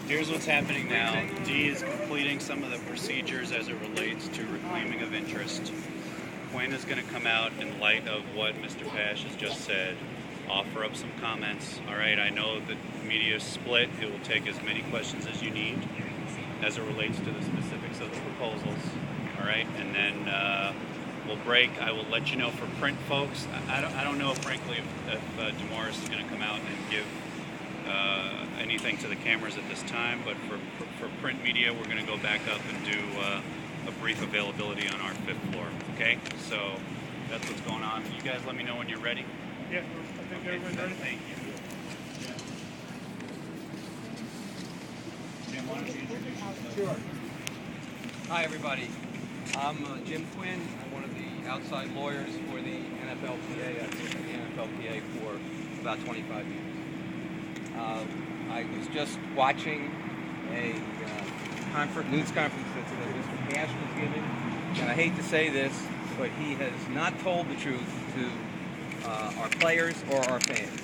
Here's what's happening now. D is completing some of the procedures as it relates to reclaiming of interest. Quinn is going to come out in light of what Mr. Pash has just said, offer up some comments. All right, I know that the media is split. It will take as many questions as you need as it relates to the specifics of the proposals. All right, and then we'll break. I will let you know for print folks. I don't know, frankly, if DeMorris is going to come out and give anything to the cameras at this time, but for print media, we're going to go back up and do a brief availability on our 5th floor. Okay, so that's what's going on. You guys let me know when you're ready. Yeah, I think everybody's ready. Thank you. Jim, why don't you introduce yourself? Sure. Hi, everybody. I'm Jim Quinn. I'm one of the outside lawyers for the NFLPA. I've been in the NFLPA for about 25 years. I was just watching a news conference that Mr. Pash was giving, and I hate to say this, but he has not told the truth to our players or our fans.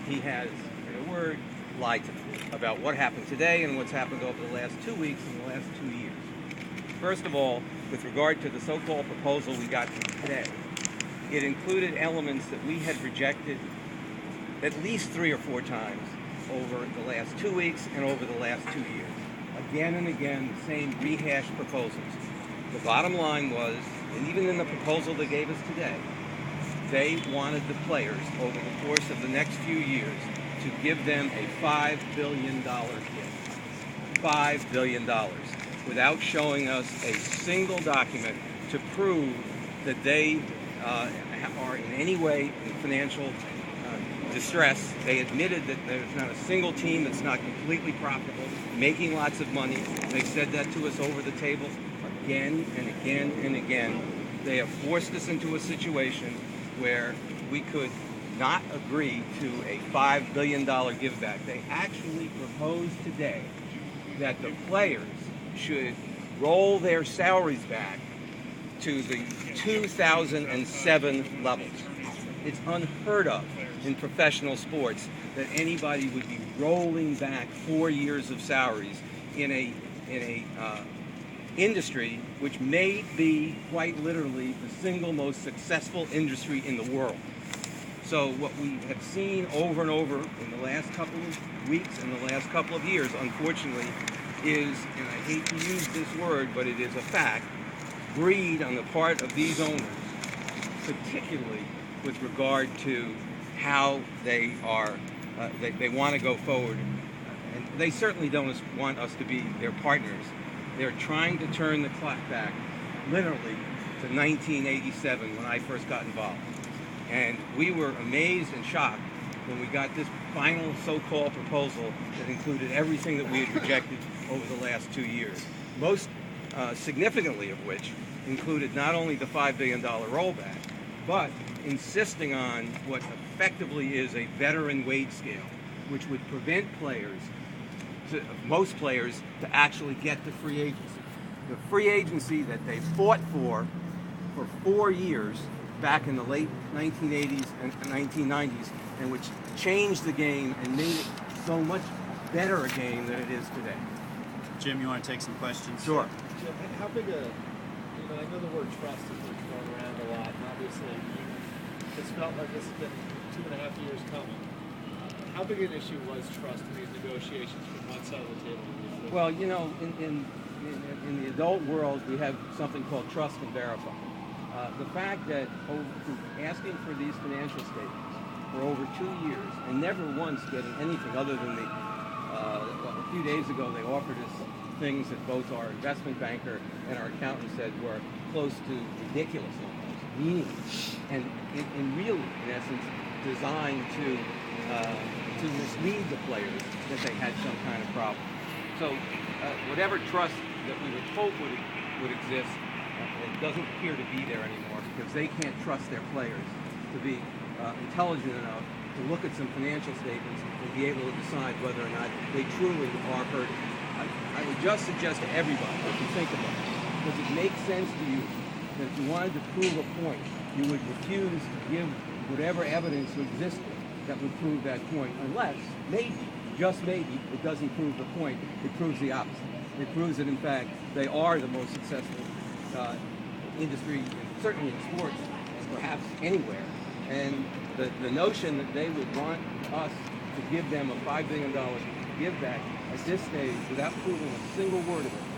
He has, in a word, lied to them about what happened today and what's happened over the last 2 weeks and the last 2 years. First of all, with regard to the so-called proposal we got today, it included elements that we had rejected at least 3 or 4 times over the last 2 weeks and over the last 2 years. Again and again, the same rehashed proposals. The bottom line was, and even in the proposal they gave us today, they wanted the players over the course of the next few years to give them a $5 billion gift. $5 billion. Without showing us a single document to prove that they are in any way in financial distress. They admitted that there's not a single team that's not completely profitable, making lots of money. They said that to us over the table again and again and again. They have forced us into a situation where we could not agree to a $5 billion give back. They actually proposed today that the players should roll their salaries back to the 2007 levels. It's unheard of in professional sports that anybody would be rolling back 4 years of salaries in a industry which may be quite literally the single most successful industry in the world. So what we have seen over and over in the last couple of weeks and the last couple of years, unfortunately, is, and I hate to use this word, but it is a fact, greed on the part of these owners, particularly with regard to how they are, they want to go forward. And they certainly don't want us to be their partners. They're trying to turn the clock back, literally, to 1987 when I first got involved. And we were amazed and shocked when we got this final so-called proposal that included everything that we had rejected over the last 2 years. Most significantly of which included not only the $5 billion rollback, but insisting on what effectively is a veteran wage scale, which would prevent players, most players, to actually get to free agency. The free agency that they fought for 4 years back in the late 1980s and 1990s, and which changed the game and made it so much better a game than it is today. Jim, you want to take some questions? Sure. Jim, how big a, I know the word trust has been thrown around a lot, and obviously it's felt like this has been 2.5 years coming. How big an issue was trust in these negotiations from one side of the table to the other? Well, in the adult world, we have something called trust and verify. The fact that asking for these financial statements for over 2 years and never once getting anything other than a few days ago they offered us things that both our investment banker and our accountant said were close to ridiculous numbers, meaningless, and really, in essence, designed to mislead the players that they had some kind of problem. So whatever trust that we would hope would exist, it doesn't appear to be there anymore because they can't trust their players to be intelligent enough to look at some financial statements and be able to decide whether or not they truly are hurting. I would just suggest to everybody, if you think about it, does it make sense to you that if you wanted to prove a point, you would refuse to give whatever evidence existed that would prove that point, unless, maybe, just maybe, it doesn't prove the point. It proves the opposite. It proves that, in fact, they are the most successful industry, certainly in sports, and perhaps anywhere. And the notion that they would want us to give them a $5 billion give back at this stage without proving a single word of it